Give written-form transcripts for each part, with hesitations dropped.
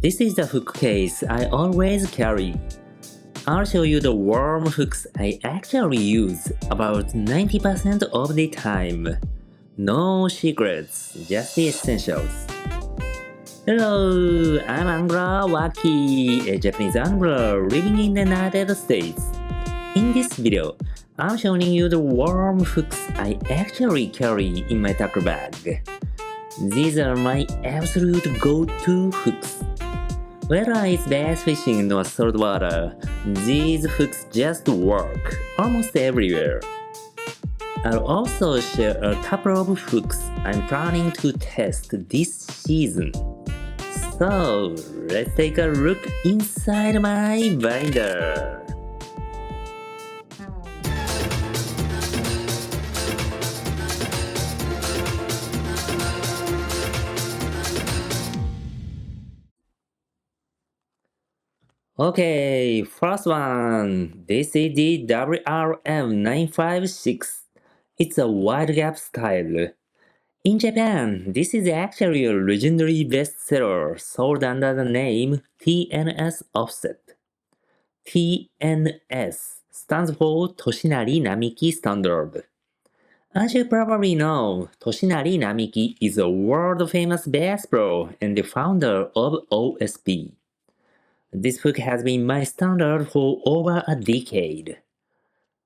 This is the hook case I always carry. I'll show you the worm hooks I actually use about 90% of the time. No secrets, just the essentials. Hello, I'm Angler Waki, a Japanese angler living in the United States. In this video, I'm showing you the worm hooks I actually carry in my tackle bag. These are my absolute go-to hooks. Whether it's bass fishing or saltwater, these hooks just work almost everywhere. I'll also share a couple of hooks I'm planning to test this season. So, let's take a look inside my binder. Okay, first one. This is the WRM956. It's a wide gap style. In Japan, this is actually a legendary bestseller sold under the name TNS Offset. TNS stands for Toshinari Namiki Standard. As you probably know, Toshinari Namiki is a world-famous bass pro and the founder of OSP. This hook has been my standard for over a decade.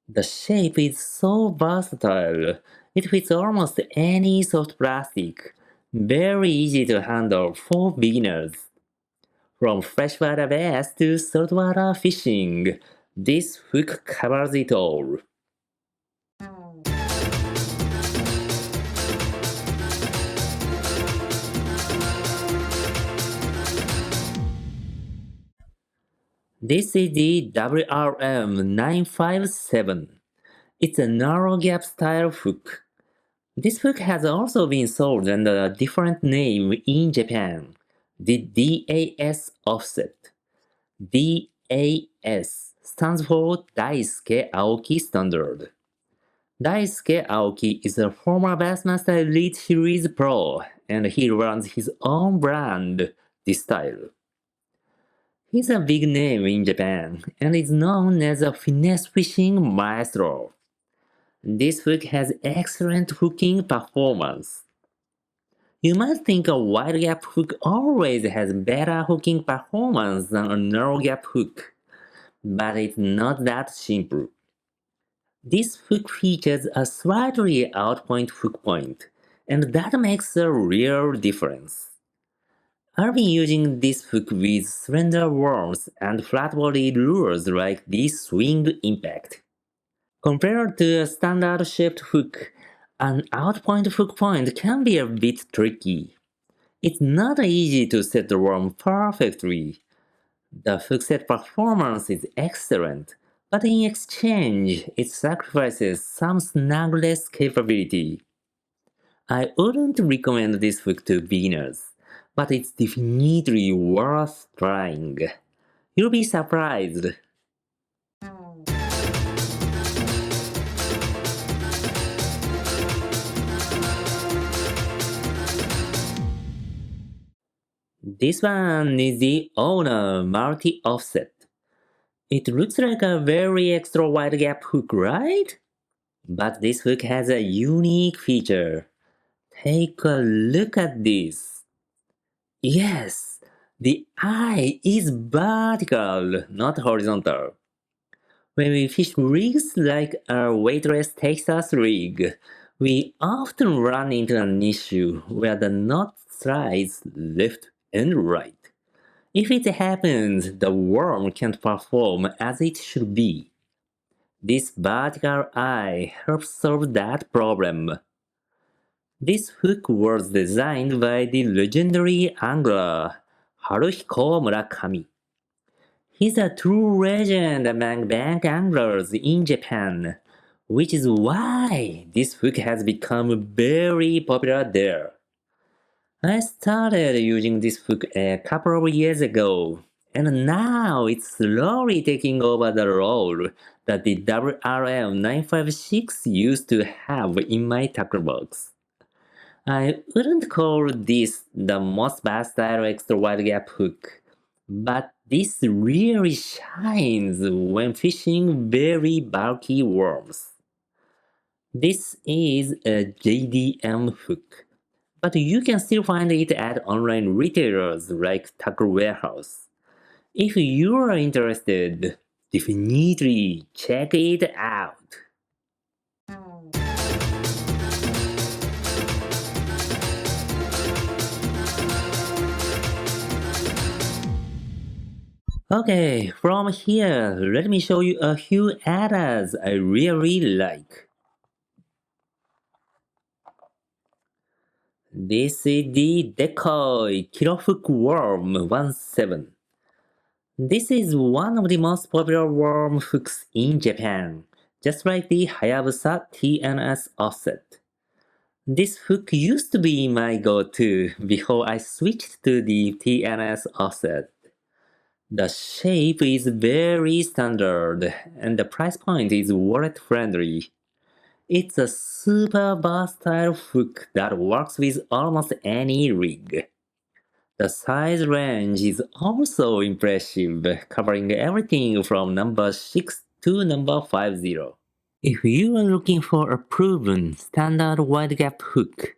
The shape is so versatile, it fits almost any soft plastic, very easy to handle for beginners. From freshwater bass to saltwater fishing, this hook covers it all. This is the WRM957. It's a narrow gap style hook. This hook has also been sold under a different name in Japan, the DAS Offset. DAS stands for Daisuke Aoki Standard. Daisuke Aoki is a former Bassmaster Elite Series pro, and he runs his own brand, this style. He's a big name in Japan and is known as a finesse fishing maestro. This hook has excellent hooking performance. You might think a wide gap hook always has better hooking performance than a narrow gap hook, but it's not that simple. This hook features a slightly out point hook point, and that makes a real difference. I've been using this hook with slender worms and flat-bodied lures like the Swing Impact. Compared to a standard shaped hook, an out-point hook point can be a bit tricky. It's not easy to set the worm perfectly. The hook set performance is excellent, but in exchange, it sacrifices some snagless capability. I wouldn't recommend this hook to beginners, but it's definitely worth trying. You'll be surprised. This one is the Owner multi-offset. It looks like a very extra wide gap hook, right? But this hook has a unique feature. Take a look at this. Yes, the eye is vertical, not horizontal. When we fish rigs like our weightless Texas rig, we often run into an issue where the knot slides left and right. If it happens, the worm can't perform as it should be. This vertical eye helps solve that problem. This hook was designed by the legendary angler Haruhiko Murakami. He's a true legend among bank anglers in Japan, which is why this hook has become very popular there. I started using this hook a couple of years ago, and now it's slowly taking over the role that the WRM956 used to have in my tackle box. I wouldn't call this the most versatile extra wide gap hook, But this really shines when fishing very bulky worms. This is a JDM hook, but you can still find it at online retailers like Tackle Warehouse. If you are interested, definitely check it out. Okay, from here, let me show you a few ads I really like. This is the Decoy Kilo Hook Worm 17. This is one of the most popular worm hooks in Japan, just like the Hayabusa TNS offset. This hook used to be my go-to before I switched to the TNS offset. The shape is very standard and the price point is wallet friendly. It's a super versatile hook that works with almost any rig. The size range is also impressive, covering everything from number 6 to number 50. If you are looking for a proven standard wide gap hook,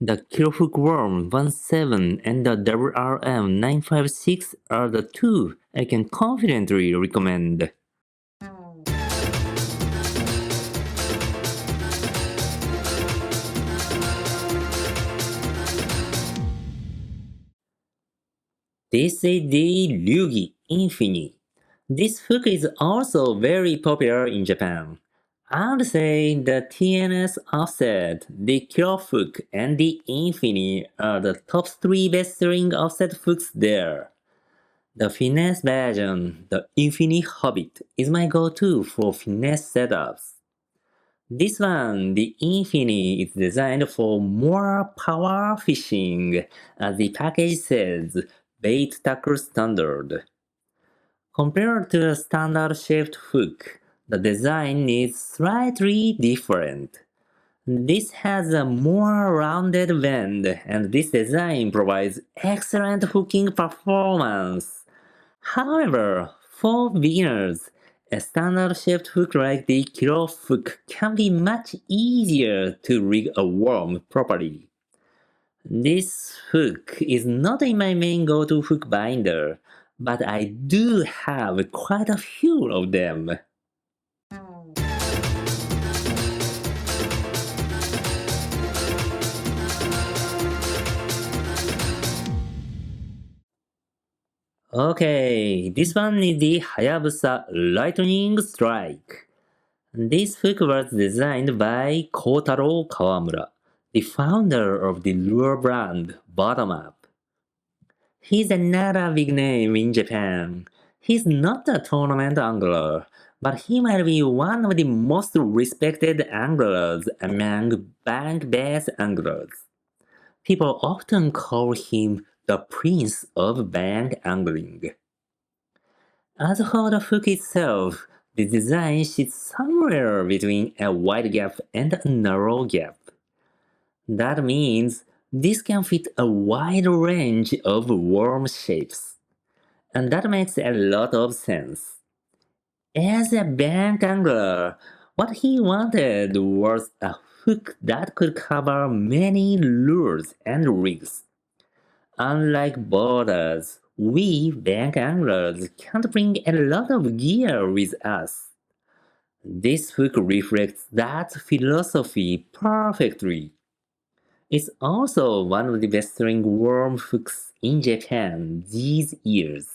the Kilo Hook Worm 17 and the WRM 956 are the two I can confidently recommend. This is the Ryugi Infini. This hook is also very popular in Japan. I would say the TNS offset, the Kilo Hook, and the Infini are the top 3 best-selling offset hooks there. The finesse version, the Infini Hobbit, is my go-to for finesse setups. This one, the Infini, is designed for more power fishing, as the package says, bait tackle standard. Compared to a standard shaped hook, the design is slightly different. This has a more rounded bend, and this design provides excellent hooking performance. However, for beginners, a standard shaped hook like the Kilo hook can be much easier to rig a worm properly. This hook is not in my main go-to hook binder, but I do have quite a few of them. Okay, this one is the Hayabusa Lightning Strike. This hook was designed by Kotaro Kawamura, the founder of the lure brand Bottom Up. He's another big name in Japan. He's not a tournament angler, but he might be one of the most respected anglers among bank-based anglers. People often call him the Prince of Bank Angling. As for the hook itself, the design sits somewhere between a wide gap and a narrow gap. That means this can fit a wide range of worm shapes. And that makes a lot of sense. As a bank angler, what he wanted was a hook that could cover many lures and rigs. Unlike boarders, we bank anglers can't bring a lot of gear with us. This hook reflects that philosophy perfectly. It's also one of the best-selling worm hooks in Japan these years.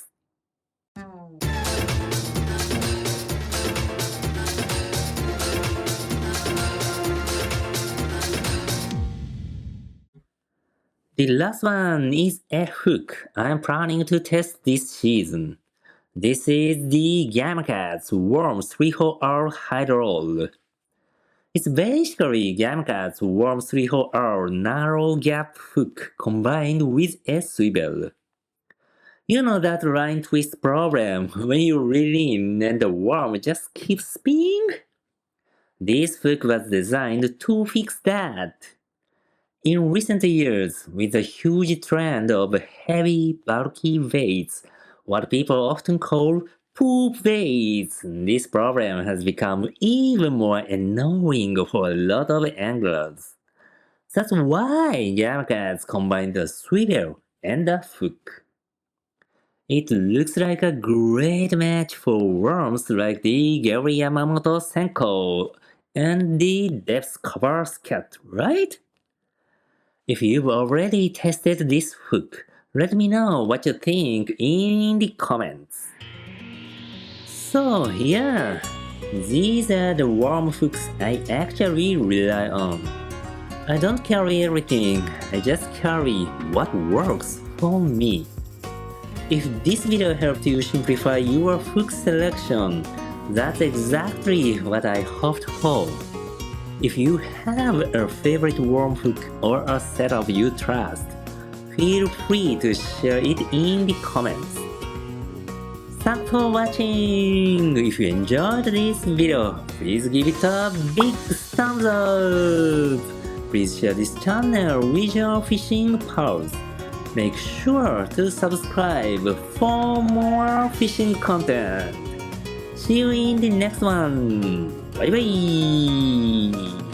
The last one is a hook I'm planning to test this season. This is the Gamakat's Worm 3-4R Hydroll. It's basically Gamakat's Worm 3-4R narrow gap hook combined with a swivel. You know that line twist problem when you reel in and the worm just keeps spinning? This hook was designed to fix that. In recent years, with the huge trend of heavy, bulky weights, what people often call poop weights. This problem has become even more annoying for a lot of anglers. That's why Yamakats combine the swivel and the hook. It looks like a great match for worms like the Gary Yamamoto Senko and the depth cover scat, right? If you've already tested this hook, let me know what you think in the comments. So yeah, these are the worm hooks I actually rely on. I don't carry everything, I just carry what works for me. If this video helped you simplify your hook selection, that's exactly what I hoped for. If you have a favorite worm hook or a setup you trust, feel free to share it in the comments. Thanks for watching! If you enjoyed this video, please give it a big thumbs up! Please share this channel with your fishing pals. Make sure to subscribe for more fishing content. See you in the next one. Bye bye.